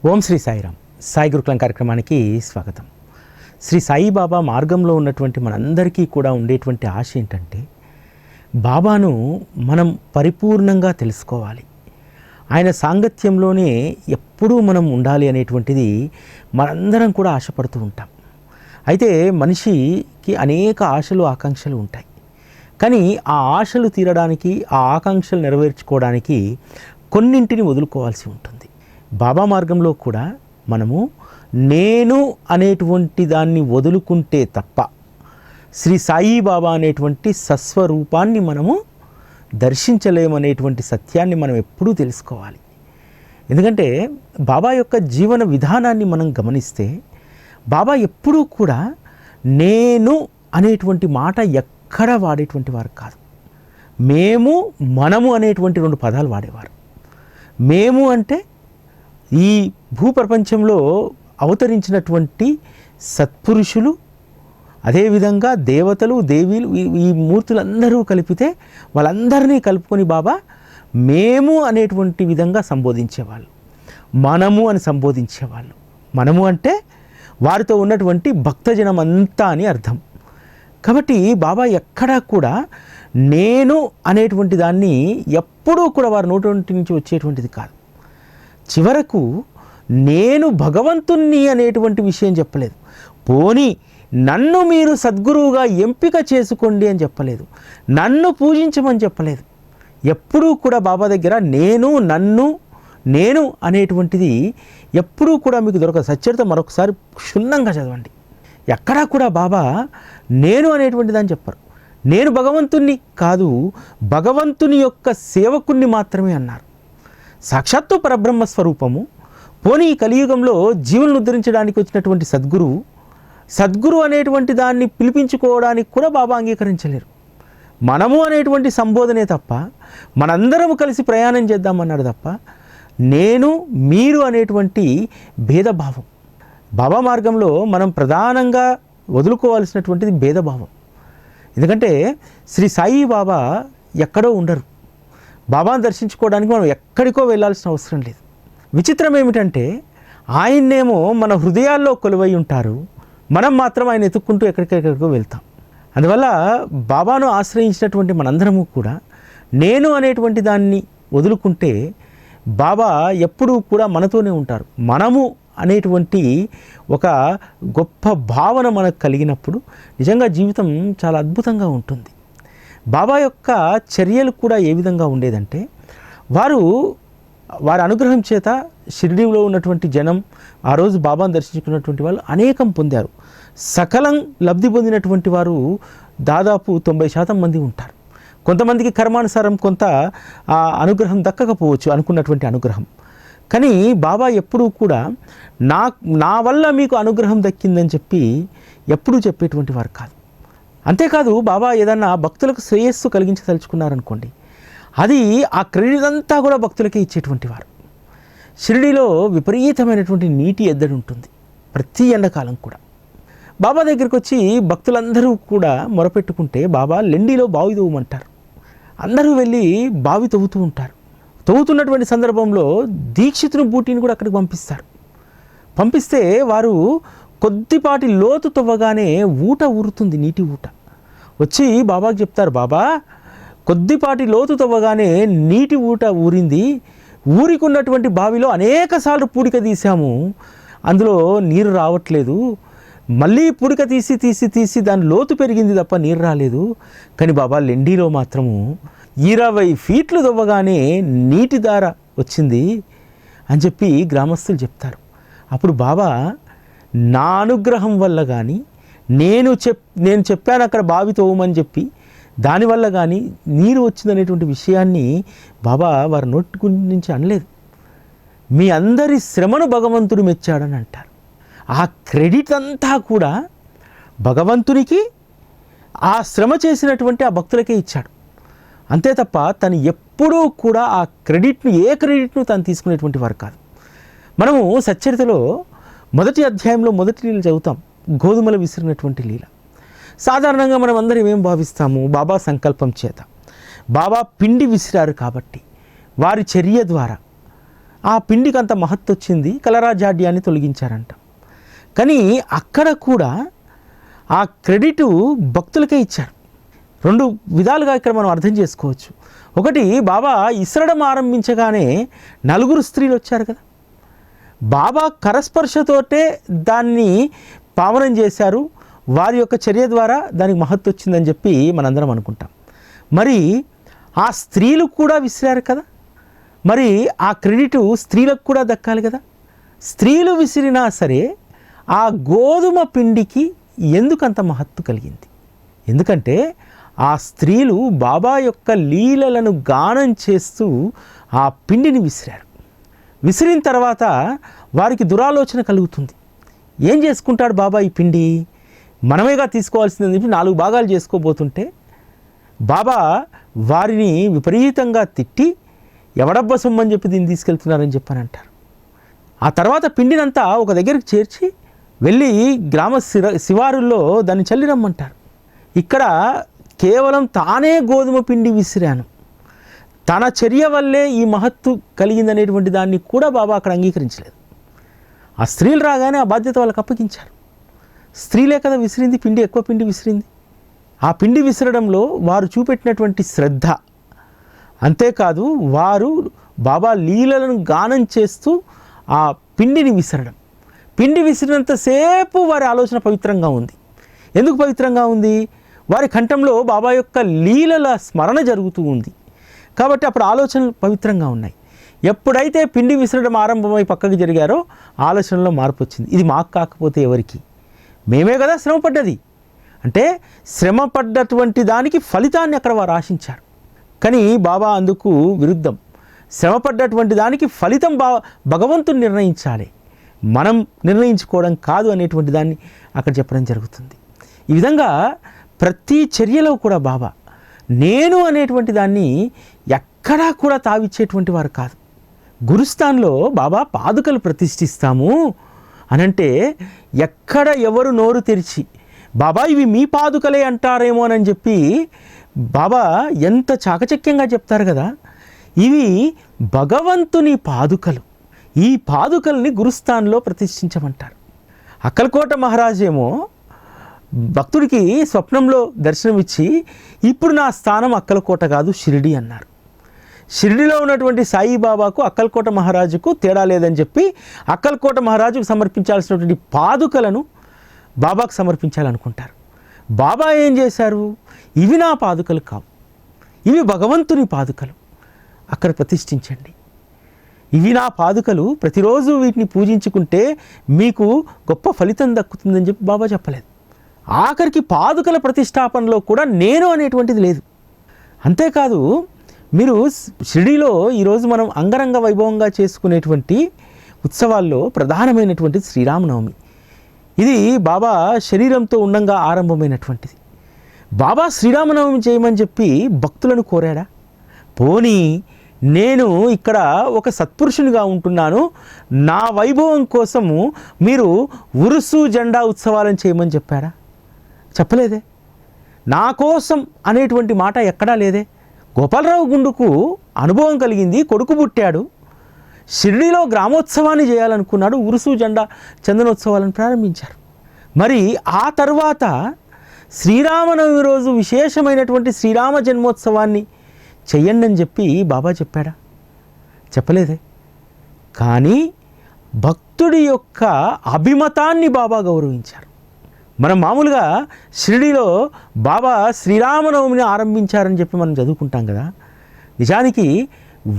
ఓం శ్రీ సాయిరామ్. సాయి గురుకులం కార్యక్రమానికి స్వాగతం. శ్రీ సాయిబాబా మార్గంలో ఉన్నటువంటి మనందరికీ కూడా ఉండేటువంటి ఆశ ఏంటంటే, బాబాను మనం పరిపూర్ణంగా తెలుసుకోవాలి, ఆయన సాంగత్యంలోనే ఎప్పుడూ మనం ఉండాలి అనేటువంటిది మనందరం కూడా ఆశపడుతూ ఉంటాం. అయితే మనిషికి అనేక ఆశలు ఆకాంక్షలు ఉంటాయి. కానీ ఆ ఆశలు తీరడానికి, ఆ ఆకాంక్షలు నెరవేర్చుకోవడానికి కొన్నింటిని వదులుకోవాల్సి ఉంటుంది. బాబా మార్గంలో కూడా మనము నేను అనేటువంటి దాన్ని వదులుకుంటే తప్ప శ్రీ సాయిబాబా అనేటువంటి సస్వరూపాన్ని మనము దర్శించలేమనేటువంటి సత్యాన్ని మనం ఎప్పుడూ తెలుసుకోవాలి. ఎందుకంటే బాబా యొక్క జీవన విధానాన్ని మనం గమనిస్తే, బాబా ఎప్పుడూ కూడా నేను అనేటువంటి మాట ఎక్కడ వాడేటువంటి వారు కాదు. మేము, మనము అనేటువంటి రెండు పదాలు వాడేవారు. మేము అంటే ఈ భూప్రపంచంలో అవతరించినటువంటి సత్పురుషులు, అదేవిధంగా దేవతలు, దేవీలు, ఈ మూర్తులందరూ కలిపితే వాళ్ళందరినీ కలుపుకొని బాబా మేము అనేటువంటి విధంగా సంబోధించేవాళ్ళు, మనము అని సంబోధించేవాళ్ళు. మనము అంటే వారితో ఉన్నటువంటి భక్తజనం అంతా అని అర్థం. కాబట్టి బాబా ఎక్కడా కూడా నేను అనేటువంటి దాన్ని ఎప్పుడూ కూడా వారి నోటి నుంచి వచ్చేటువంటిది కాదు. చివరకు నేను భగవంతుణ్ణి అనేటువంటి విషయం చెప్పలేదు. పోనీ నన్ను మీరు సద్గురువుగా ఎంపిక చేసుకోండి అని చెప్పలేదు. నన్ను పూజించమని చెప్పలేదు. ఎప్పుడూ కూడా బాబా దగ్గర నేను అనేటువంటిది ఎప్పుడూ కూడా మీకు దొరకదు. సచ్చరిత మరొకసారి క్షుణ్ణంగా చదవండి. ఎక్కడా కూడా బాబా నేను అనేటువంటి దాన్ని చెప్పరు. నేను భగవంతుణ్ణి కాదు, భగవంతుని యొక్క సేవకుణ్ణి మాత్రమే అన్నారు. సాక్షాత్తు పరబ్రహ్మ స్వరూపము. పోనీ ఈ కలియుగంలో జీవులను ఉద్ధరించడానికి వచ్చినటువంటి సద్గురు అనేటువంటి దాన్ని పిలిపించుకోవడానికి కూడా బాబా అంగీకరించలేరు. మనము అనేటువంటి సంబోధనే తప్ప, మనందరము కలిసి ప్రయాణం చేద్దామన్నాడు తప్ప, నేను మీరు అనేటువంటి భేదభావం. బాబా మార్గంలో మనం ప్రధానంగా వదులుకోవాల్సినటువంటిది భేదభావం. ఎందుకంటే శ్రీ సాయి బాబా ఎక్కడో ఉండరు. బాబాను దర్శించుకోవడానికి మనం ఎక్కడికో వెళ్ళాల్సిన అవసరం లేదు. విచిత్రం ఏమిటంటే, ఆయన్నేమో మన హృదయాల్లో కొలువై ఉంటారు, మనం మాత్రం ఆయన ఎత్తుక్కుంటూ ఎక్కడికెక్కడికో వెళ్తాం. అందువల్ల బాబాను ఆశ్రయించినటువంటి మనందరము కూడా నేను అనేటువంటి దాన్ని వదులుకుంటే బాబా ఎప్పుడూ కూడా మనతోనే ఉంటారు. మనము అనేటువంటి ఒక గొప్ప భావన మనకు కలిగినప్పుడు నిజంగా జీవితం చాలా అద్భుతంగా ఉంటుంది. బాబా యొక్క చర్యలు కూడా ఏ విధంగా ఉండేదంటే, వారి అనుగ్రహం చేత షిరిడీలో ఉన్నటువంటి జనం, ఆ రోజు బాబాను దర్శించుకున్నటువంటి వాళ్ళు అనేకం పొందారు. సకలం లబ్ధి పొందినటువంటి వారు దాదాపు 90% మంది ఉంటారు. కొంతమందికి కర్మానుసారం కొంత ఆ అనుగ్రహం దక్కకపోవచ్చు, అనుకున్నటువంటి అనుగ్రహం. కానీ బాబా ఎప్పుడూ కూడా నా వల్ల మీకు అనుగ్రహం దక్కిందని చెప్పి ఎప్పుడూ చెప్పేటువంటి వారు కాదు. అంతేకాదు, బాబా ఏదన్నా భక్తులకు శ్రేయస్సు కలిగించదలుచుకున్నారనుకోండి, అది ఆ క్రెడిట్ అంతా కూడా భక్తులకే ఇచ్చేటువంటి వారు. షిరిడీలో విపరీతమైనటువంటి నీటి ఎద్దడి ఉంటుంది ప్రతి ఎండాకాలం కూడా. బాబా దగ్గరికి వచ్చి భక్తులందరూ కూడా మొరపెట్టుకుంటే బాబా లెండిలో బావి తవ్వమంటారు. అందరూ వెళ్ళి బావి తవ్వుతూ ఉంటారు. తవ్వుతున్నటువంటి సందర్భంలో దీక్షితుని బూటీని కూడా అక్కడికి పంపిస్తే వారు కొద్దిపాటి లోతు తవ్వగానే ఊట ఊరుతుంది, నీటి ఊట. వచ్చి బాబాకి చెప్తారు, బాబా కొద్దిపాటి లోతు తవ్వగానే నీటి ఊట ఊరింది, ఊరికున్నటువంటి బావిలో అనేకసార్లు పూడిక తీసాము, అందులో నీరు రావట్లేదు, మళ్ళీ పూడిక తీసి దాని లోతు పెరిగింది తప్ప నీరు రాలేదు. కానీ బాబా లెండిలో మాత్రము 20 ఫీట్లు తవ్వగానే నీటి దార వచ్చింది అని చెప్పి గ్రామస్తులు చెప్తారు. అప్పుడు బాబా నా అనుగ్రహం వల్ల కానీ, నేను చెప్పాను అక్కడ బావి తవ్వమని చెప్పి, దానివల్ల కానీ నీరు వచ్చిందనేటువంటి విషయాన్ని బాబా వారి నోటి నుంచి అనలేదు. మీ అందరి శ్రమను భగవంతుడు మెచ్చాడని అంటారు. ఆ క్రెడిట్ అంతా కూడా భగవంతునికి, ఆ శ్రమ చేసినటువంటి ఆ భక్తులకే ఇచ్చాడు. అంతే తప్ప తను ఎప్పుడూ కూడా ఆ ఏ క్రెడిట్ను తను తీసుకునేటువంటి వారు కాదు. మనము సచ్చరితలో మొదటి అధ్యాయంలో మొదటి లీల చదువుతాం, గోధుమలు విసిరినటువంటి లీల. సాధారణంగా మనం అందరం ఏం భావిస్తాము, బాబా సంకల్పం చేత బాబా పిండి విసిరారు కాబట్టి వారి చర్య ద్వారా ఆ పిండికి అంత మహత్తు వచ్చింది, కలరాజాడ్యాన్ని తొలగించారంట. కానీ అక్కడ కూడా ఆ క్రెడిటు భక్తులకే ఇచ్చారు. రెండు విధాలుగా ఇక్కడ మనం అర్థం చేసుకోవచ్చు. ఒకటి, బాబా ఇసరడం ఆరంభించగానే 4 స్త్రీలు వచ్చారు కదా, బాబా కరస్పర్శతోటే దాన్ని పావనం చేశారు, వారి యొక్క చర్య ద్వారా దానికి మహత్తు వచ్చిందని చెప్పి మనందరం అనుకుంటాం. మరి ఆ స్త్రీలు కూడా విసిరారు కదా, మరి ఆ క్రెడిటు స్త్రీలకు కూడా దక్కాలి కదా. స్త్రీలు విసిరినా సరే ఆ గోధుమ పిండికి ఎందుకంత మహత్తు కలిగింది? ఎందుకంటే ఆ స్త్రీలు బాబా యొక్క లీలలను గానం చేస్తూ ఆ పిండిని విసిరారు. విసిరిన తర్వాత వారికి దురాలోచన కలుగుతుంది. ఏం చేసుకుంటాడు బాబా ఈ పిండి? మనమేగా తీసుకోవాల్సిందని చెప్పి 4 భాగాలు చేసుకోబోతుంటే బాబా వారిని విపరీతంగా తిట్టి, ఎవడబ్బ సొమ్మని చెప్పి దీన్ని తీసుకెళ్తున్నారని చెప్పని అంటారు. ఆ తర్వాత పిండినంతా ఒక దగ్గరికి చేర్చి వెళ్ళి గ్రామ శివారుల్లో దాన్ని చల్లిరమ్మంటారు. ఇక్కడ కేవలం తానే గోధుమ పిండి విసిరాను, తన చర్య వల్లే ఈ మహత్తు కలిగిందనేటువంటి దాన్ని కూడా బాబా అక్కడ అంగీకరించలేదు. ఆ స్త్రీలు రాగానే ఆ బాధ్యత వాళ్ళకి అప్పగించారు. స్త్రీలే కదా విసిరింది, పిండి ఎక్కువ పిండి విసిరింది. ఆ పిండి విసిరడంలో వారు చూపెట్టినటువంటి శ్రద్ధ, అంతేకాదు వారు బాబా లీలలను గానం చేస్తూ ఆ పిండిని విసరడం, పిండి విసిరినంతసేపు వారి ఆలోచన పవిత్రంగా ఉంది. ఎందుకు పవిత్రంగా ఉంది? వారి కంఠంలో బాబా యొక్క లీలల స్మరణ జరుగుతూ ఉంది కాబట్టి అప్పుడు ఆలోచనలు పవిత్రంగా ఉన్నాయి. ఎప్పుడైతే పిండి విసరడం ఆరంభమై పక్కకి జరిగారో ఆలోచనలో మార్పు వచ్చింది. ఇది మాకు కాకపోతే ఎవరికి? మేమే కదా శ్రమపడ్డది. అంటే శ్రమపడ్డటువంటి దానికి ఫలితాన్ని అక్కడ వారు ఆశించారు. కానీ బాబా అందుకు విరుద్ధం. శ్రమపడ్డటువంటి దానికి ఫలితం భగవంతుని నిర్ణయించాలి, మనం నిర్ణయించుకోవడం కాదు అనేటువంటి దాన్ని అక్కడ చెప్పడం జరుగుతుంది. ఈ విధంగా ప్రతి చర్యలో కూడా బాబా నేను అనేటువంటి దాన్ని ఎక్కడా కూడా తావిచ్చేటువంటి వారు కాదు. గురుస్థాన్లో బాబా పాదుకలు ప్రతిష్ఠిస్తాము అనంటే ఎక్కడ ఎవరు నోరు తెరిచి బాబా ఇవి మీ పాదుకలే అంటారేమో అని చెప్పి బాబా ఎంత చాకచక్యంగా చెప్తారు కదా, ఇవి భగవంతుని పాదుకలు, ఈ పాదుకల్ని గురుస్థాన్లో ప్రతిష్ఠించమంటారు. అక్కల్కోట మహారాజ్ ఏమో భక్తుడికి స్వప్నంలో దర్శనమిచ్చి ఇప్పుడు నా స్థానం అక్కలకోట కాదు షిరిడి అన్నారు. షిరిడిలో ఉన్నటువంటి సాయిబాబాకు అక్కల్కోట మహారాజుకు తేడా లేదని చెప్పి అక్కల్కోట మహారాజుకు సమర్పించాల్సినటువంటి పాదుకలను బాబాకు సమర్పించాలనుకుంటారు. బాబా ఏం చేశారు? ఇవి నా పాదుకలు కావు, ఇవి భగవంతుని పాదుకలు, అక్కడ ప్రతిష్ఠించండి. ఇవి నా పాదుకలు, ప్రతిరోజు వీటిని పూజించుకుంటే మీకు గొప్ప ఫలితం దక్కుతుందని చెప్పి బాబా చెప్పలేదు. ఆఖరికి పాదుకల ప్రతిష్టాపనలో కూడా నేను అనేటువంటిది లేదు. అంతేకాదు మీరు షిరిడీలో ఈరోజు మనం అంగరంగ వైభవంగా చేసుకునేటువంటి ఉత్సవాల్లో ప్రధానమైనటువంటిది శ్రీరామనవమి. ఇది బాబా శరీరంతో ఉండంగా ఆరంభమైనటువంటిది. బాబా శ్రీరామనవమి చేయమని చెప్పి భక్తులను కోరాడా? పోనీ నేను ఇక్కడ ఒక సత్పురుషునిగా ఉంటున్నాను, నా వైభవం కోసము మీరు ఉరుసు జెండా ఉత్సవాలను చేయమని చెప్పాడా? చెప్పలేదే. నా కోసం అనేటువంటి మాట ఎక్కడా లేదే. గోపాలరావు గుండుకు అనుభవం కలిగింది, కొడుకు పుట్టాడు, షిరిడీలో గ్రామోత్సవాన్ని చేయాలనుకున్నాడు, ఉరుసు జెండా చందనోత్సవాలను ప్రారంభించారు. మరి ఆ తర్వాత శ్రీరామనవమి రోజు విశేషమైనటువంటి శ్రీరామ జన్మోత్సవాన్ని చెయ్యండి అని చెప్పి బాబా చెప్పాడా? చెప్పలేదే. కానీ భక్తుడి యొక్క అభిమతాన్ని బాబా గౌరవించారు. మనం మామూలుగా షిరిడీలో బాబా శ్రీరామనవమిని ఆరంభించారని చెప్పి మనం చదువుకుంటాం కదా. నిజానికి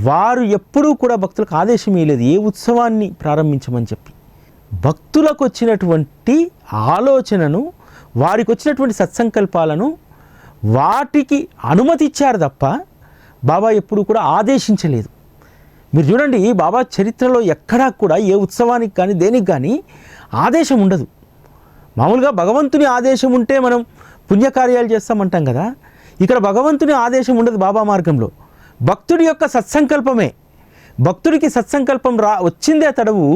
వారు ఎప్పుడూ కూడా భక్తులకు ఆదేశం ఇవ్వలేదు ఏ ఉత్సవాన్ని ప్రారంభించమని చెప్పి. భక్తులకు వచ్చినటువంటి ఆలోచనను, వారికి వచ్చినటువంటి సత్సంకల్పాలను వాటికి అనుమతి ఇచ్చారు తప్ప బాబా ఎప్పుడూ కూడా ఆదేశించలేదు. మీరు చూడండి, బాబా చరిత్రలో ఎక్కడా కూడా ఏ ఉత్సవానికి కానీ దేనికి కానీ ఆదేశం ఉండదు. మామూలుగా భగవంతుని ఆదేశం ఉంటే మనం పుణ్యకార్యాలు చేస్తామంటాం కదా, ఇక్కడ భగవంతుని ఆదేశం ఉండదు బాబా మార్గంలో. భక్తుడి యొక్క సత్సంకల్పమే, భక్తుడికి సత్సంకల్పం వచ్చిందే తడవు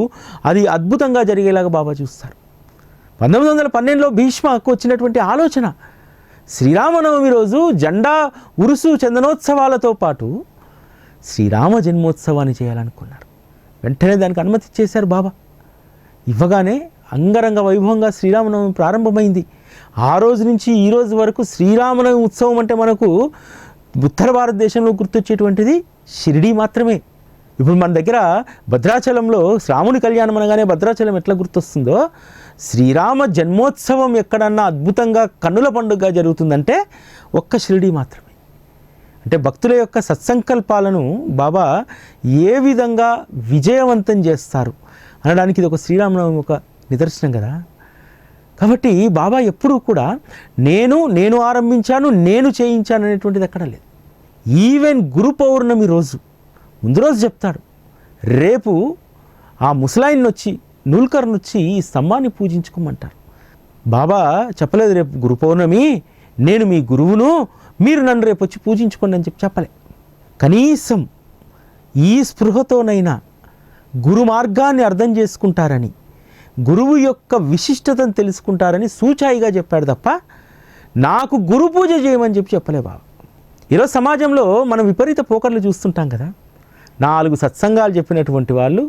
అది అద్భుతంగా జరిగేలాగా బాబా చూస్తారు. 1912లో భీష్మకు వచ్చినటువంటి ఆలోచన శ్రీరామనవమి రోజు జెండా ఉరుసు చందనోత్సవాలతో పాటు శ్రీరామ జన్మోత్సవాన్ని చేయాలనుకున్నారు. వెంటనే దానికి అనుమతి ఇచ్చేశారు బాబా. ఇవ్వగానే అంగరంగ వైభవంగా శ్రీరామనవమి ప్రారంభమైంది. ఆ రోజు నుంచి ఈ రోజు వరకు శ్రీరామనవమి ఉత్సవం అంటే మనకు ఉత్తర భారతదేశంలో గుర్తొచ్చేటువంటిది షిరిడీ మాత్రమే. ఇప్పుడు మన దగ్గర భద్రాచలంలో శ్రావణి కళ్యాణం అనగానే భద్రాచలం ఎట్లా గుర్తొస్తుందో, శ్రీరామ జన్మోత్సవం ఎక్కడన్నా అద్భుతంగా కన్నుల పండుగగా జరుగుతుందంటే ఒక్క షిరిడీ మాత్రమే. అంటే భక్తుల యొక్క సత్సంకల్పాలను బాబా ఏ విధంగా విజయవంతం చేస్తారు అనడానికి ఇది ఒక శ్రీరామనవమి ఒక నిదర్శనం కదా. కాబట్టి బాబా ఎప్పుడూ కూడా నేను ఆరంభించాను, నేను చేయించాను అనేటువంటిది ఎక్కడ లేదు. ఈవెన్ గురు పౌర్ణమి రోజు ముందు రోజు చెప్తాడు, రేపు ఆ ముసలాయిన్ వచ్చి నూల్కర్ని వచ్చి ఈ స్తంభాన్ని పూజించుకోమంటారు. బాబా చెప్పలేదు రేపు గురు పౌర్ణమి, నేను మీ గురువును, మీరు నన్ను రేపు వచ్చి పూజించుకోండి అని చెప్పలే. కనీసం ఈ స్పృహతోనైనా గురు మార్గాన్ని అర్థం చేసుకుంటారని, గురువు యొక్క విశిష్టతను తెలుసుకుంటారని సూచాయిగా చెప్పాడు తప్ప నాకు గురు పూజ చేయమని చెప్పలే బాబా. ఈరోజు సమాజంలో మనం విపరీత పోకర్లు చూస్తుంటాం కదా. 4 సత్సంగాలు చెప్పినటువంటి వాళ్ళు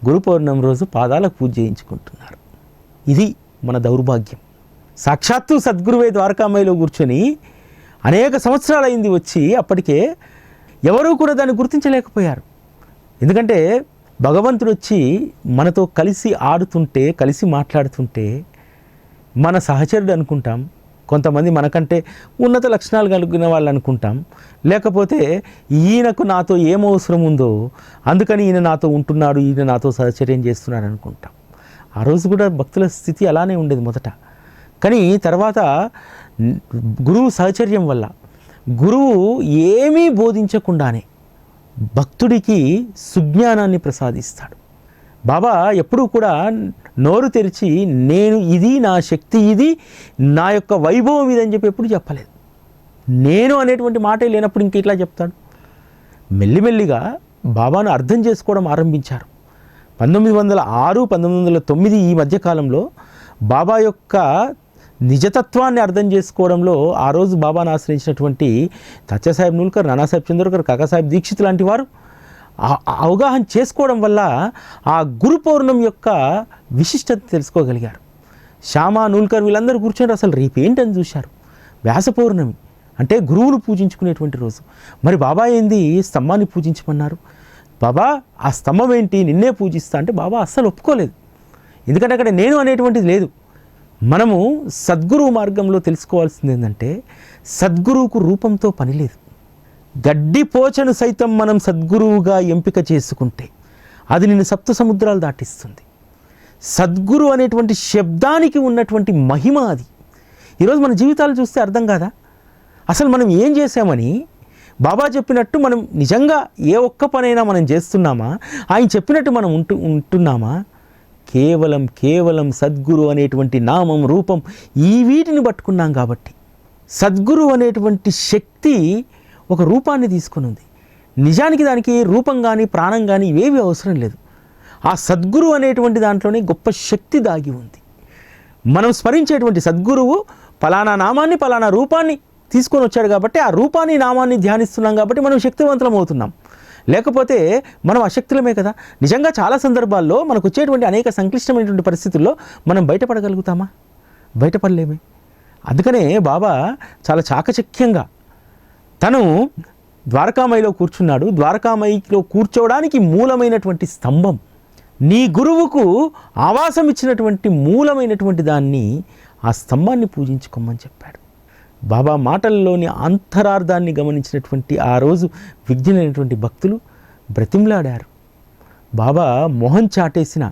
గురు పౌర్ణమి రోజు పాదాలకు పూజ చేయించుకుంటున్నారు. ఇది మన దౌర్భాగ్యం. సాక్షాత్తు సద్గురువే ద్వారకామాయిలో కూర్చొని అనేక సంవత్సరాలు అయింది వచ్చి, అప్పటికే ఎవరూ కూడా దాన్ని గుర్తించలేకపోయారు. ఎందుకంటే భగవంతుడు వచ్చి మనతో కలిసి ఆడుతుంటే, కలిసి మాట్లాడుతుంటే మన సహచరుడు అనుకుంటాం, కొంతమంది మనకంటే ఉన్నత లక్షణాలు కలిగిన వాళ్ళు అనుకుంటాం, లేకపోతే ఈయనకు నాతో ఏమవసరం ఉందో అందుకని ఈయన నాతో ఉంటున్నాడు, ఈయన నాతో సహచర్యం చేస్తున్నాడు అనుకుంటాం. ఆ రోజు కూడా భక్తుల స్థితి అలానే ఉండేది మొదట. కానీ తర్వాత గురువు సహచర్యం వల్ల గురువు ఏమీ బోధించకుండానే భక్తుడికి సుజ్ఞానాన్ని ప్రసాదిస్తాడు. బాబా ఎప్పుడూ కూడా నోరు తెరిచి నేను ఇది, నా శక్తి ఇది, నా యొక్క వైభవం ఇది అని చెప్పి ఎప్పుడు చెప్పలేదు. నేను అనేటువంటి మాటే లేనప్పుడు ఇంక ఇట్లా చెప్తాడు. మెల్లిమెల్లిగా బాబాను అర్థం చేసుకోవడం ఆరంభించారు. 1906, 1909 ఈ మధ్యకాలంలో బాబా యొక్క నిజతత్వాన్ని అర్థం చేసుకోవడంలో ఆ రోజు బాబాను ఆశ్రయించినటువంటి తాత్యాసాహెబ్ నూల్కర్, నానాసాహెబ్ చంద్రకర్, కాకాసాహెబ్ దీక్షిత్ లాంటి వారు అవగాహన చేసుకోవడం వల్ల ఆ గురు పౌర్ణమి యొక్క విశిష్టత తెలుసుకోగలిగారు. శ్యామ, నూల్కర్ వీళ్ళందరూ కూర్చొని అసలు రేపేంటని చూశారు. వ్యాస పౌర్ణమి అంటే గురువులు పూజించుకునేటువంటి రోజు. మరి బాబా ఏంది స్తంభాన్ని పూజించమన్నారు? బాబా ఆ స్తంభం ఏంటి, నిన్నే పూజిస్తా అంటే బాబా అస్సలు ఒప్పుకోలేదు. ఎందుకంటే అక్కడ నేను అనేటువంటిది లేదు. మనము సద్గురువు మార్గంలో తెలుసుకోవాల్సింది ఏంటంటే సద్గురువుకు రూపంతో పని లేదు. గడ్డిపోచను సైతం మనం సద్గురువుగా ఎంపిక చేసుకుంటే అది నిన్ను సప్త సముద్రాలు దాటిస్తుంది. సద్గురు అనేటువంటి శబ్దానికి ఉన్నటువంటి మహిమ అది. ఈరోజు మన జీవితాలు చూస్తే అర్థం కాదా? అసలు మనం ఏం చేసామని బాబా చెప్పినట్టు మనం నిజంగా ఏ ఒక్క పనైనా మనం చేస్తున్నామా? ఆయన చెప్పినట్టు మనం ఉంటున్నామా? కేవలం సద్గురు అనేటువంటి నామం, రూపం ఈ వీటిని పట్టుకున్నాం కాబట్టి. సద్గురు అనేటువంటి శక్తి ఒక రూపాన్ని తీసుకుని ఉంది. నిజానికి దానికి రూపం కానీ ప్రాణం కానీ ఇవేవి అవసరం లేదు. ఆ సద్గురు అనేటువంటి దాంట్లోనే గొప్ప శక్తి దాగి ఉంది. మనం స్మరించేటువంటి సద్గురువు ఫలానా నామాన్ని, ఫలానా రూపాన్ని తీసుకొని వచ్చాడు కాబట్టి ఆ రూపాన్ని, నామాన్ని ధ్యానిస్తున్నాం కాబట్టి మనం శక్తివంతులం అవుతున్నాం. లేకపోతే మనం అశక్తులమే కదా. నిజంగా చాలా సందర్భాల్లో మనకు వచ్చేటువంటి అనేక సంక్లిష్టమైనటువంటి పరిస్థితుల్లో మనం బయటపడగలుగుతామా? బయటపడలేమే. అందుకనే బాబా చాలా చాకచక్యంగా తను ద్వారకామాయిలో కూర్చున్నాడు. ద్వారకామాయిలో కూర్చోవడానికి మూలమైనటువంటి స్తంభం, నీ గురువుకు ఆవాసం ఇచ్చినటువంటి మూలమైనటువంటి దాన్ని, ఆ స్తంభాన్ని పూజించుకోమని చెప్పాడు. బాబా మాటల్లోని అంతరార్థాన్ని గమనించినటువంటి ఆ రోజు విజ్ఞులైనటువంటి భక్తులు బ్రతిమలాడారు. బాబా మొహం చాటేసిన,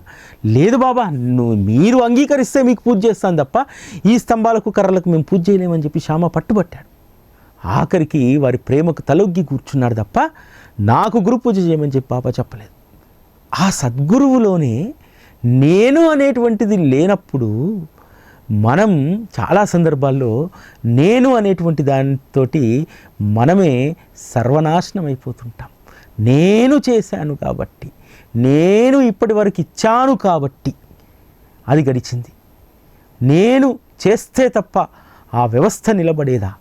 లేదు బాబా మీరు అంగీకరిస్తే మీకు పూజ చేస్తాను తప్ప ఈ స్తంభాలకు, కర్రలకు మేము పూజ చేయలేమని చెప్పి శ్యామ పట్టుబట్టాడు. ఆఖరికి వారి ప్రేమకు తలొగ్గి కూర్చున్నాడు తప్ప నాకు గురు పూజ చేయమని చెప్పి బాబా చెప్పలేదు. ఆ సద్గురువులోనే నేను అనేటువంటిది లేనప్పుడు మనం చాలా సందర్భాల్లో నేను అనేటువంటి దానితో మనమే సర్వనాశనం అయిపోతుంటాం. నేను చేశాను కాబట్టి, నేను ఇప్పటి వరకు ఇచ్చాను కాబట్టి అది గడిచింది. నేను చేస్తే తప్ప ఆ వ్యవస్థ నిలబడేదా?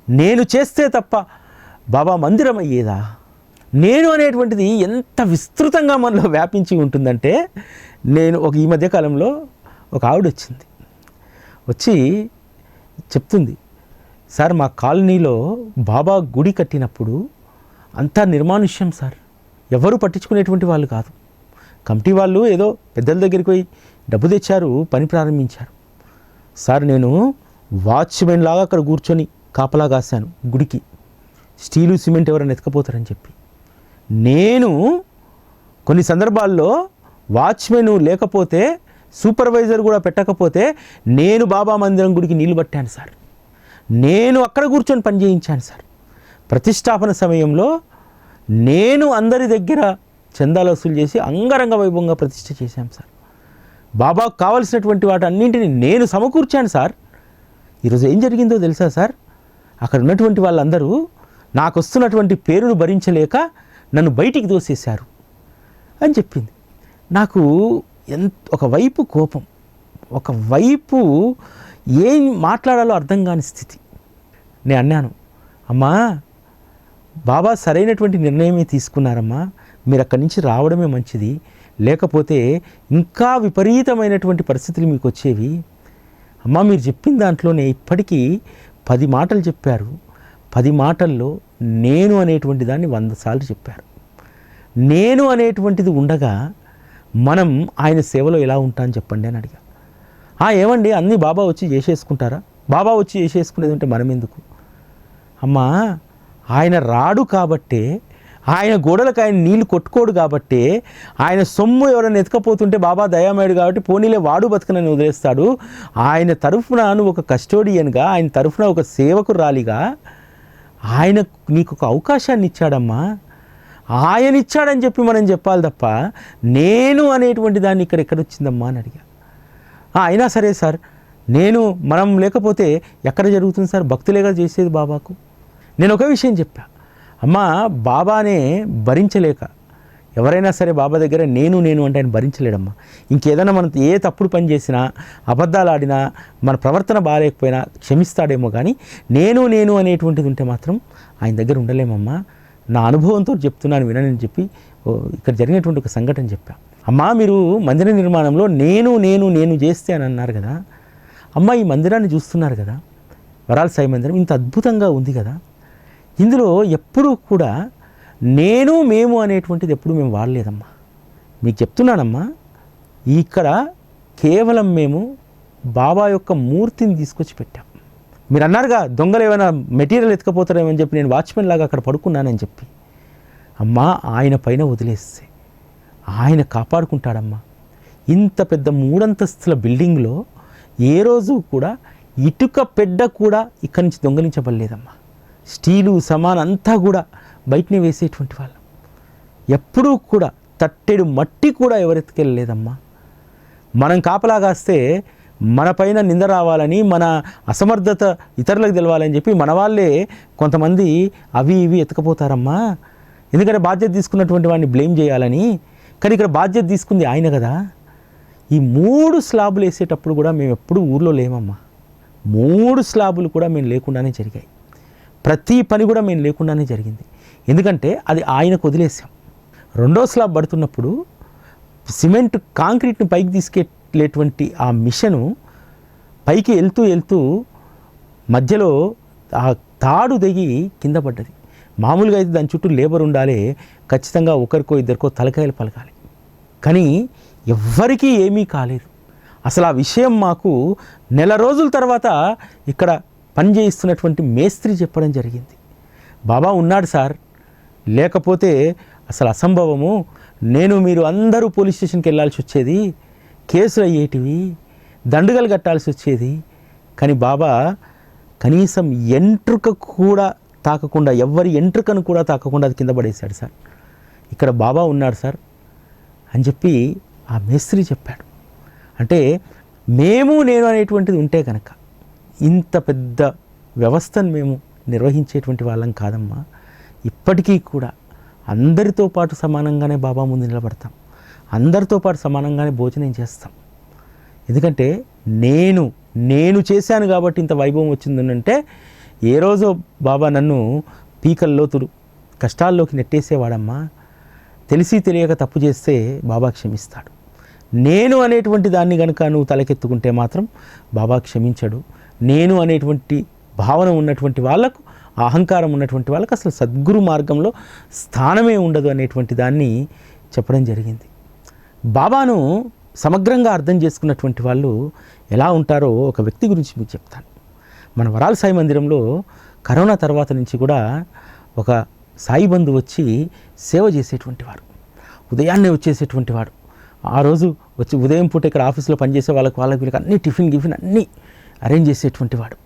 నేను చేస్తే తప్ప బాబా మందిరం అయ్యేదా? నేను అనేటువంటిది ఎంత విస్తృతంగా మనలో వ్యాపించి ఉంటుందంటే, నేను ఈ మధ్యకాలంలో ఒక ఆవిడ వచ్చింది, వచ్చి చెప్తుంది, సార్ మా కాలనీలో బాబా గుడి కట్టినప్పుడు అంతా నిర్మానుష్యం సార్, ఎవరు పట్టించుకునేటువంటి వాళ్ళు కాదు. కమిటీ వాళ్ళు ఏదో పెద్దల దగ్గరికి పోయి డబ్బు తెచ్చారు, పని ప్రారంభించారు. సార్ నేను వాచ్మెన్ లాగా అక్కడ కూర్చొని కాపలా కాశాను గుడికి, స్టీలు సిమెంట్ ఎవరైనా ఎత్తుకపోతారని చెప్పి. నేను కొన్ని సందర్భాల్లో వాచ్మెన్ లేకపోతే, సూపర్వైజర్ కూడా పెట్టకపోతే, నేను బాబా మందిరం గుడికి నీళ్లు పట్టాను సార్. నేను అక్కడ కూర్చొని పని చేయించాను సార్. ప్రతిష్టాపన సమయంలో నేను అందరి దగ్గర చందాలు వసూలు చేసి అంగరంగ వైభవంగా ప్రతిష్ఠ చేశాం సార్. బాబాకు కావలసినటువంటి వాటి అన్నింటినీ నేను సమకూర్చాను సార్. ఈరోజు ఏం జరిగిందో తెలుసా సార్? అక్కడ ఉన్నటువంటి వాళ్ళందరూ నాకు వస్తున్నటువంటి పేరును భరించలేక నన్ను బయటికి దోసేశారు అని చెప్పింది. నాకు ఒకవైపు కోపం, ఒకవైపు ఏం మాట్లాడాలో అర్థం కాని స్థితి. నేను అన్నాను, అమ్మా బాబా సరైనటువంటి నిర్ణయమే తీసుకున్నారమ్మా, మీరు అక్కడి నుంచి రావడమే మంచిది, లేకపోతే ఇంకా విపరీతమైనటువంటి పరిస్థితులు మీకు వచ్చేవి. అమ్మా మీరు చెప్పిన దాంట్లోనే ఇప్పటికీ 10 మాటలు చెప్పారు, 10 మాటల్లో నేను అనేటువంటి దాన్ని 100 సార్లు చెప్పారు. నేను అనేటువంటిది ఉండగా మనం ఆయన సేవలో ఎలా ఉంటామని చెప్పండి అని అడిగా. ఏమండి అన్నీ బాబా వచ్చి చేసేసుకుంటారా? బాబా వచ్చి చేసేసుకునేది ఉంటే మనం ఎందుకు? అమ్మా ఆయన రాడు కాబట్టే, ఆయన గోడలకు ఆయన నీళ్లు కొట్టుకోడు కాబట్టే, ఆయన సొమ్ము ఎవరైనా ఎత్తుకపోతుంటే బాబా దయామయుడు కాబట్టి పోనీలే వాడు బతుకనని వదిలేస్తాడు. ఆయన తరఫున నువ్వు ఒక కస్టోడియన్గా, ఆయన తరఫున ఒక సేవకురాలిగా ఆయన నీకు ఒక అవకాశాన్ని ఇచ్చాడమ్మా. ఆయన ఇచ్చాడని చెప్పి మనం చెప్పాలి తప్ప నేను అనేటువంటి దాన్ని ఎక్కడొచ్చిందమ్మా అని అడిగా. అయినా సరే సార్, మనం లేకపోతే ఎక్కడ జరుగుతుంది సార్? భక్తులేగా చేసేది బాబాకు. నేను ఒక విషయం చెప్పా, అమ్మా బాబానే భరించలేక ఎవరైనా సరే బాబా దగ్గర నేను అంటే ఆయన భరించలేడమ్మా. ఇంకేదైనా మనం ఏ తప్పుడు పని చేసినా, అబద్ధాలు ఆడినా, మన ప్రవర్తన బాగాలేకపోయినా క్షమిస్తాడేమో, కానీ నేను అనేటువంటిది ఉంటే మాత్రం ఆయన దగ్గర ఉండలేమమ్మా. నా అనుభవంతో చెప్తున్నాను వినని చెప్పి ఇక్కడ జరిగినటువంటి ఒక సంఘటన చెప్పా. అమ్మా మీరు మందిర నిర్మాణంలో నేను చేస్తే అని అన్నారు కదా, అమ్మ ఈ మందిరాన్ని చూస్తున్నారు కదా, వరాల సాయి మందిరం ఇంత అద్భుతంగా ఉంది కదా, ఇందులో ఎప్పుడూ కూడా మేము అనేటువంటిది ఎప్పుడు మేము వాడలేదమ్మా. మీకు చెప్తున్నానమ్మా, ఇక్కడ కేవలం మేము బాబా యొక్క మూర్తిని తీసుకొచ్చి పెట్టాం. మీరు అన్నారుగా దొంగలు ఏమైనా మెటీరియల్ ఎత్తుకపోతారేమో అని చెప్పి నేను వాచ్మెన్ లాగా అక్కడ పడుకున్నానని చెప్పి. అమ్మా ఆయన పైన వదిలేస్తే ఆయన కాపాడుకుంటాడమ్మా. ఇంత పెద్ద 3 అంతస్తుల బిల్డింగ్లో ఏ రోజు కూడా ఇటుక పెడ్డ కూడా ఇక్కడి నుంచి దొంగలించబడలేదమ్మా. స్టీలు సామాన్ అంతా కూడా బయటనే వేసేటువంటి వాళ్ళం. ఎప్పుడూ కూడా తట్టెడు మట్టి కూడా ఎవరెత్తుకెళ్ళలేదమ్మా. మనం కాపలా కాస్తే మన పైన నింద రావాలని, మన అసమర్థత ఇతరులకు తెలవాలని చెప్పి మన వాళ్ళే కొంతమంది అవి ఇవి ఎత్తుకపోతారమ్మా. ఎందుకంటే బాధ్యత తీసుకున్నటువంటి వాడిని బ్లేమ్ చేయాలని. కానీ ఇక్కడ బాధ్యత తీసుకుంది ఆయన కదా. ఈ 3 స్లాబులు వేసేటప్పుడు కూడా మేము ఎప్పుడూ ఊర్లో లేమమ్మా. 3 స్లాబులు కూడా మేము లేకుండానే జరిగాయి. ప్రతి పని కూడా మేము లేకుండానే జరిగింది. ఎందుకంటే అది ఆయనకు వదిలేసాం. 2వ స్లాబ్ పడుతున్నప్పుడు సిమెంట్ కాంక్రీట్ని పైకి తీసుకెళ్ళేటువంటి ఆ మిషను పైకి వెళ్తూ మధ్యలో ఆ తాడు దిగి కింద పడ్డది. మామూలుగా అయితే దాని చుట్టూ లేబర్ ఉండాలి, ఖచ్చితంగా ఒకరికో ఇద్దరికో తలకాయలు పలకాలి. కానీ ఎవ్వరికీ ఏమీ కాలేదు. అసలు ఆ విషయం మాకు నెల రోజుల తర్వాత ఇక్కడ పని చేయిస్తున్నటువంటి మేస్త్రి చెప్పడం జరిగింది. బాబా ఉన్నాడు సార్, లేకపోతే అసలు అసంభవము, మీరు అందరూ పోలీస్ స్టేషన్కి వెళ్ళాల్సి వచ్చేది, కేసులు అయ్యేటివి, దండుగలు కట్టాల్సి వచ్చేది. కానీ బాబా కనీసం ఎంట్రుక కూడా తాకకుండా, ఎవ్వరి ఎంట్రుకను కూడా తాకకుండా అది కింద పడేశాడు సార్. ఇక్కడ బాబా ఉన్నాడు సార్ అని చెప్పి ఆ మేస్త్రి చెప్పాడు. అంటే నేను అనేటువంటిది ఉంటే కనుక ఇంత పెద్ద వ్యవస్థను మేము నిర్వహించేటువంటి వాళ్ళం కాదమ్మా. ఇప్పటికీ కూడా అందరితో పాటు సమానంగానే బాబా ముందు నిలబడతాం, అందరితో పాటు సమానంగానే భోజనం చేస్తాం. ఎందుకంటే నేను చేశాను కాబట్టి ఇంత వైభవం వచ్చిందంటే, ఏ రోజో బాబా నన్ను పీకల లోతులు కష్టాల్లోకి నెట్టేసేవాడమ్మా. తెలిసి తెలియక తప్పు చేస్తే బాబా క్షమిస్తాడు. నేను అనేటువంటి దాన్ని కనుక నువ్వు తలకెత్తుకుంటే మాత్రం బాబా క్షమించడు. నేను అనేటువంటి భావన ఉన్నటువంటి వాళ్ళకు, అహంకారం ఉన్నటువంటి వాళ్ళకు అసలు సద్గురు మార్గంలో స్థానమే ఉండదు అనేటువంటి దాన్ని చెప్పడం జరిగింది. బాబాను సమగ్రంగా అర్థం చేసుకున్నటువంటి వాళ్ళు ఎలా ఉంటారో ఒక వ్యక్తి గురించి మీకు చెప్తాను. మన వరాల సాయి మందిరంలో కరోనా తర్వాత నుంచి కూడా ఒక సాయి బంధు వచ్చి సేవ చేసేటువంటి వారు, ఉదయాన్నే వచ్చేసేటువంటి వాడు. ఆ రోజు వచ్చి ఉదయం పూట ఇక్కడ ఆఫీస్లో పనిచేసే వీళ్ళకి అన్ని టిఫిన్ అన్నీ అరేంజ్ చేసేటువంటి వాడు.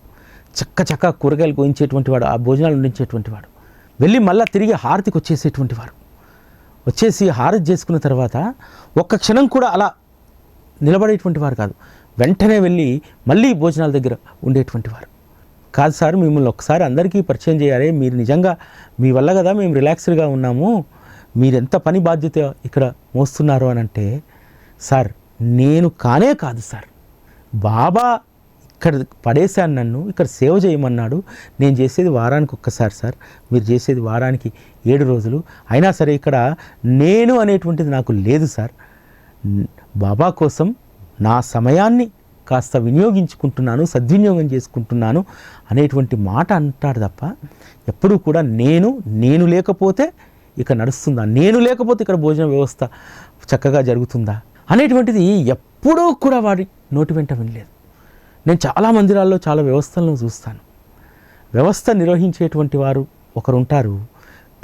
చక్క కూరగాయలు కోయించేటువంటి వాడు, ఆ భోజనాలు వండించేటువంటి వాడు. వెళ్ళి మళ్ళీ తిరిగి హారతికి వచ్చేసేటువంటి వారు. వచ్చేసి హారతి చేసుకున్న తర్వాత ఒక్క క్షణం కూడా అలా నిలబడేటువంటి వారు కాదు, వెంటనే వెళ్ళి మళ్ళీ భోజనాల దగ్గర ఉండేటువంటి వారు. కాదు సార్, మిమ్మల్ని ఒకసారి అందరికీ పరిచయం చేయాలి, మీరు నిజంగా మీ వల్ల కదా మేము రిలాక్స్డ్గా ఉన్నాము, మీరెంత పని బాధ్యత ఇక్కడ మోస్తున్నారు అని అంటే, సార్ నేను కానే కాదు సార్, బాబా ఇక్కడ పడేశాను, నన్ను ఇక్కడ సేవ చేయమన్నాడు, నేను చేసేది వారానికి ఒక్కసారి సార్, మీరు చేసేది వారానికి 7 రోజులు, అయినా సరే ఇక్కడ నేను అనేటువంటిది నాకు లేదు సార్, బాబా కోసం నా సమయాన్ని కాస్త వినియోగించుకుంటున్నాను, సద్వినియోగం చేసుకుంటున్నాను అనేటువంటి మాట అంటాడు తప్ప ఎప్పుడూ కూడా నేను లేకపోతే ఇక నడుస్తుందా, నేను లేకపోతే ఇక్కడ భోజన వ్యవస్థ చక్కగా జరుగుతుందా అనేటువంటిది ఎప్పుడూ కూడా వాడి నోటి వెంట వినలేదు. నేను చాలా మందిరాల్లో చాలా వ్యవస్థలను చూస్తాను. వ్యవస్థ నిర్వహించేటువంటి వారు ఒకరు ఉంటారు,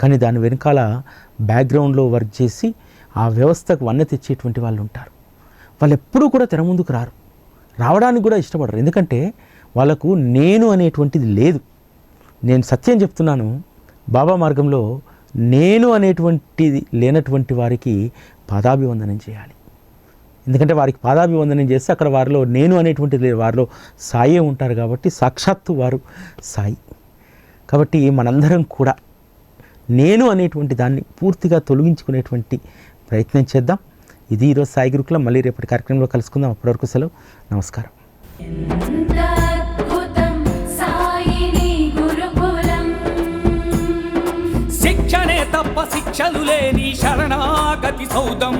కానీ దాని వెనకాల బ్యాక్గ్రౌండ్లో వర్క్ చేసి ఆ వ్యవస్థకు వన్నె తెచ్చేటువంటి వాళ్ళు ఉంటారు. వాళ్ళు ఎప్పుడూ కూడా తెర ముందుకు రావడానికి కూడా ఇష్టపడరు. ఎందుకంటే వాళ్ళకు నేను అనేటువంటిది లేదు. నేను సత్యం చెప్తున్నాను, బాబా మార్గంలో నేను అనేటువంటిది లేనటువంటి వారికి పాదాభివందనం చేయాలి. ఎందుకంటే వారికి పాదాభివందనం చేస్తే అక్కడ వారిలో నేను అనేటువంటిది లేదు, వారిలో సాయే ఉంటారు కాబట్టి సాక్షాత్తు వారు సాయి. కాబట్టి మనందరం కూడా నేను అనేటువంటి దాన్ని పూర్తిగా తొలగించుకునేటువంటి ప్రయత్నం చేద్దాం. ఇది ఈరోజు సాయి గురుకులం. మళ్ళీ రేపటి కార్యక్రమంలో కలుసుకుందాం. అప్పటివరకు సెలవు. నమస్కారం. శిక్షణే తప్ప శిక్షలు లేని శరణాగతి సౌదం.